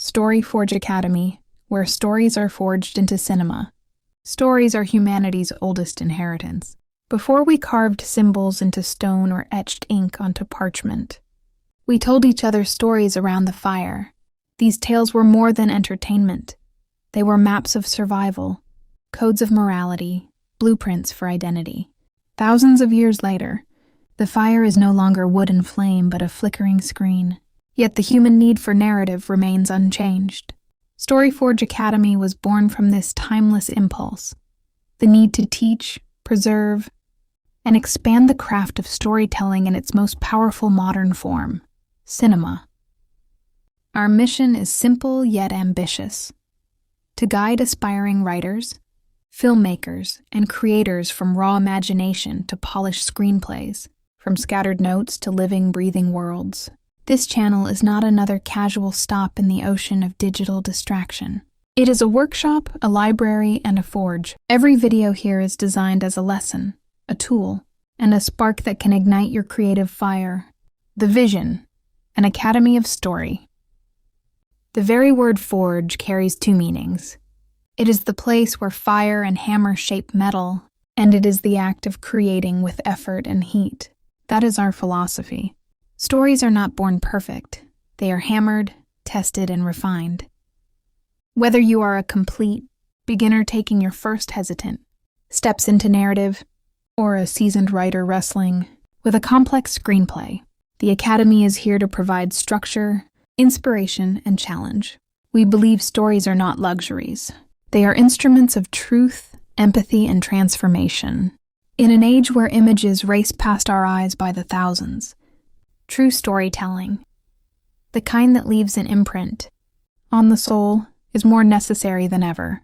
StoryForge Academy, where stories are forged into cinema. Stories are humanity's oldest inheritance. Before we carved symbols into stone or etched ink onto parchment, we told each other stories around the fire. These tales were more than entertainment. They were maps of survival, codes of morality, blueprints for identity. Thousands of years later, the fire is no longer wood and flame but a flickering screen. Yet the human need for narrative remains unchanged. StoryForge Academy was born from this timeless impulse, the need to teach, preserve, and expand the craft of storytelling in its most powerful modern form, cinema. Our mission is simple yet ambitious: to guide aspiring writers, filmmakers, and creators from raw imagination to polished screenplays, from scattered notes to living, breathing worlds. This channel is not another casual stop in the ocean of digital distraction. It is a workshop, a library, and a forge. Every video here is designed as a lesson, a tool, and a spark that can ignite your creative fire. The vision: an academy of story. The very word forge carries two meanings. It is the place where fire and hammer shape metal, and it is the act of creating with effort and heat. That is our philosophy. Stories are not born perfect. They are hammered, tested, and refined. Whether you are a complete beginner taking your first hesitant steps into narrative, or a seasoned writer wrestling with a complex screenplay, the Academy is here to provide structure, inspiration, and challenge. We believe stories are not luxuries. They are instruments of truth, empathy, and transformation. In an age where images race past our eyes by the thousands, true storytelling, the kind that leaves an imprint on the soul, is more necessary than ever.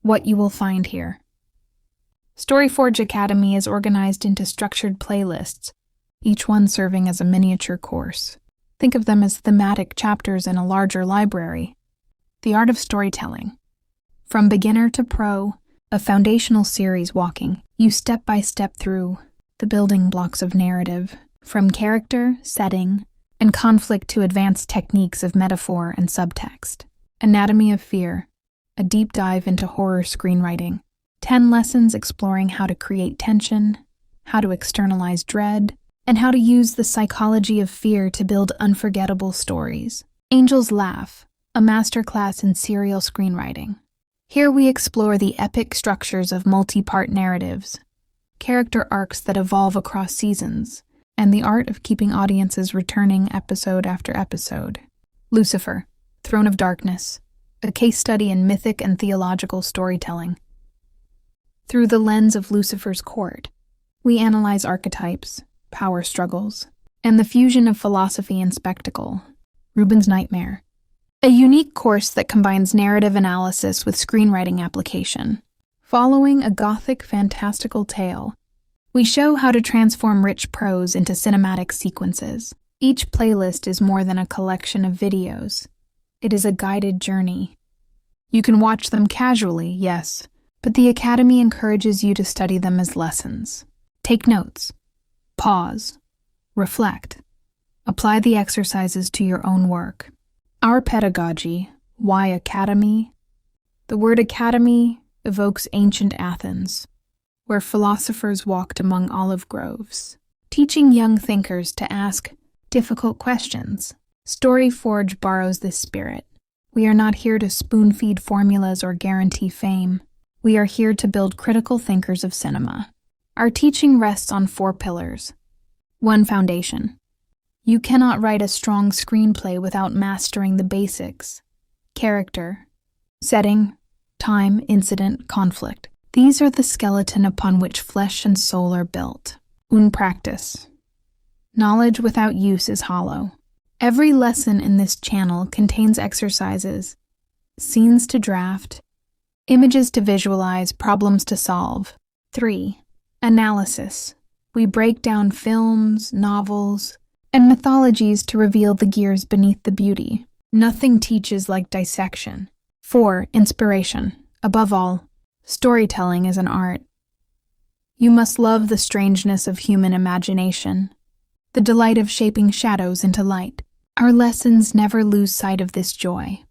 What you will find here. StoryForge Academy is organized into structured playlists, each one serving as a miniature course. Think of them as thematic chapters in a larger library. The art of storytelling. From beginner to pro, a foundational series walking you step by step through the building blocks of narrative, from character, setting, and conflict to advanced techniques of metaphor and subtext. Anatomy of Fear, a deep dive into horror screenwriting. 10 lessons exploring how to create tension, how to externalize dread, and how to use the psychology of fear to build unforgettable stories. Angel's Laugh, a masterclass in serial screenwriting. Here we explore the epic structures of multi-part narratives, character arcs that evolve across seasons, and the art of keeping audiences returning episode after episode. Lucifer, Throne of Darkness, a case study in mythic and theological storytelling. Through the lens of Lucifer's court, we analyze archetypes, power struggles, and the fusion of philosophy and spectacle. Rubin's Nightmare, a unique course that combines narrative analysis with screenwriting application. Following a gothic fantastical tale, we show how to transform rich prose into cinematic sequences. Each playlist is more than a collection of videos. It is a guided journey. You can watch them casually, yes, but the Academy encourages you to study them as lessons. Take notes, pause, reflect, apply the exercises to your own work. Our pedagogy, why Academy? The word academy evokes ancient Athens, where philosophers walked among olive groves, teaching young thinkers to ask difficult questions. StoryForge borrows this spirit. We are not here to spoon-feed formulas or guarantee fame. We are here to build critical thinkers of cinema. Our teaching rests on 4 pillars. 1. Foundation. You cannot write a strong screenplay without mastering the basics. Character, setting, time, incident, conflict. These are the skeleton upon which flesh and soul are built. 1. Practice. Knowledge without use is hollow. Every lesson in this channel contains exercises, scenes to draft, images to visualize, problems to solve. 3. Analysis. We break down films, novels, and mythologies to reveal the gears beneath the beauty. Nothing teaches like dissection. 4. Inspiration. Above all, storytelling is an art. You must love the strangeness of human imagination, the delight of shaping shadows into light. Our lessons never lose sight of this joy.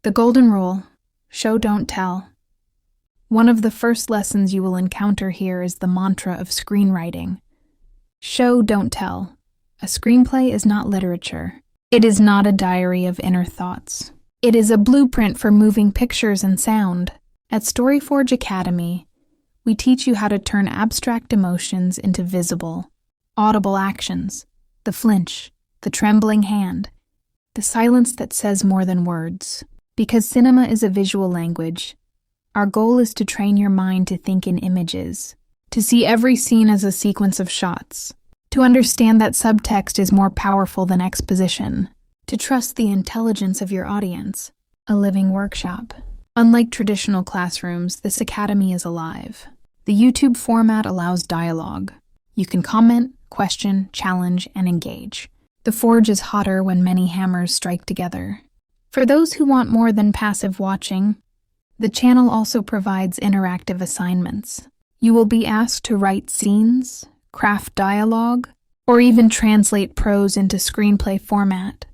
The golden rule: show, don't tell. One of the first lessons you will encounter here is the mantra of screenwriting. Show, don't tell. A screenplay is not literature. It is not a diary of inner thoughts. It is a blueprint for moving pictures and sound. At StoryForge Academy, we teach you how to turn abstract emotions into visible, audible actions. The flinch, the trembling hand, the silence that says more than words. Because cinema is a visual language, our goal is to train your mind to think in images, to see every scene as a sequence of shots, to understand that subtext is more powerful than exposition, to trust the intelligence of your audience. A living workshop. Unlike traditional classrooms, this academy is alive. The YouTube format allows dialogue. You can comment, question, challenge, and engage. The forge is hotter when many hammers strike together. For those who want more than passive watching, the channel also provides interactive assignments. You will be asked to write scenes, craft dialogue, or even translate prose into screenplay format.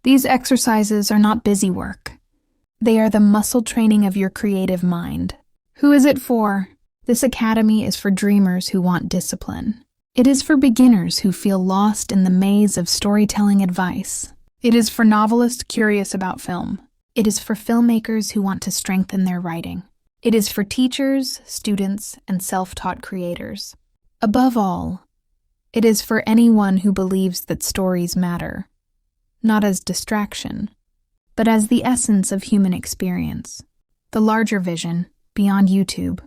These exercises are not busy work. They are the muscle training of your creative mind. Who is it for? This academy is for dreamers who want discipline. It is for beginners who feel lost in the maze of storytelling advice. It is for novelists curious about film. It is for filmmakers who want to strengthen their writing. It is for teachers, students, and self-taught creators. Above all, it is for anyone who believes that stories matter, not as distraction, but as the essence of human experience. The larger vision, beyond YouTube.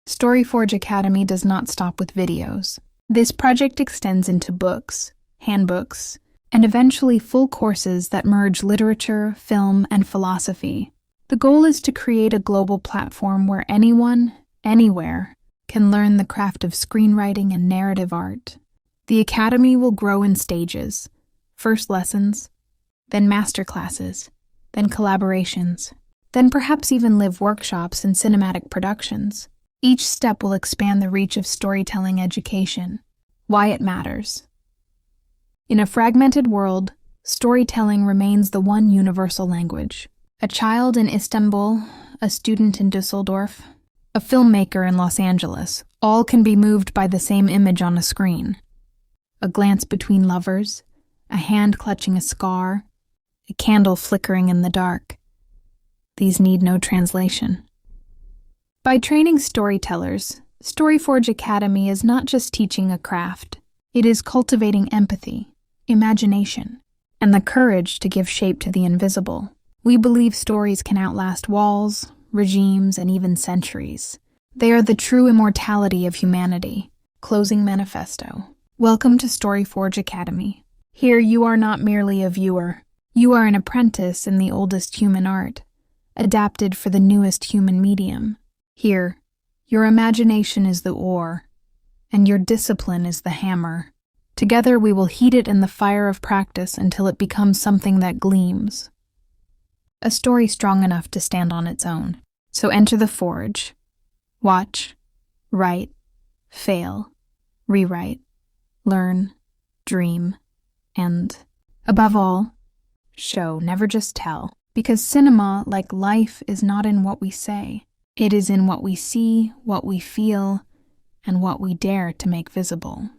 StoryForge Academy does not stop with videos. This project extends into books, handbooks, and eventually full courses that merge literature, film, and philosophy. The goal is to create a global platform where anyone, anywhere, can learn the craft of screenwriting and narrative art. The academy will grow in stages: first lessons, then masterclasses, then collaborations, then perhaps even live workshops and cinematic productions. Each step will expand the reach of storytelling education, why it matters. In a fragmented world, storytelling remains the one universal language. A child in Istanbul, a student in Düsseldorf, a filmmaker in Los Angeles, all can be moved by the same image on a screen. A glance between lovers, a hand clutching a scar, a candle flickering in the dark. These need no translation. By training storytellers, StoryForge Academy is not just teaching a craft. It is cultivating empathy, imagination, and the courage to give shape to the invisible. We believe stories can outlast walls, regimes, and even centuries. They are the true immortality of humanity. Closing manifesto. Welcome to StoryForge Academy. Here you are not merely a viewer. You are an apprentice in the oldest human art, adapted for the newest human medium. Here, your imagination is the oar, and your discipline is the hammer. Together we will heat it in the fire of practice until it becomes something that gleams. A story strong enough to stand on its own. So enter the forge. Watch, write, fail, rewrite, learn, dream, and, above all, show, never just tell. Because cinema, like life, is not in what we say. It is in what we see, what we feel, and what we dare to make visible.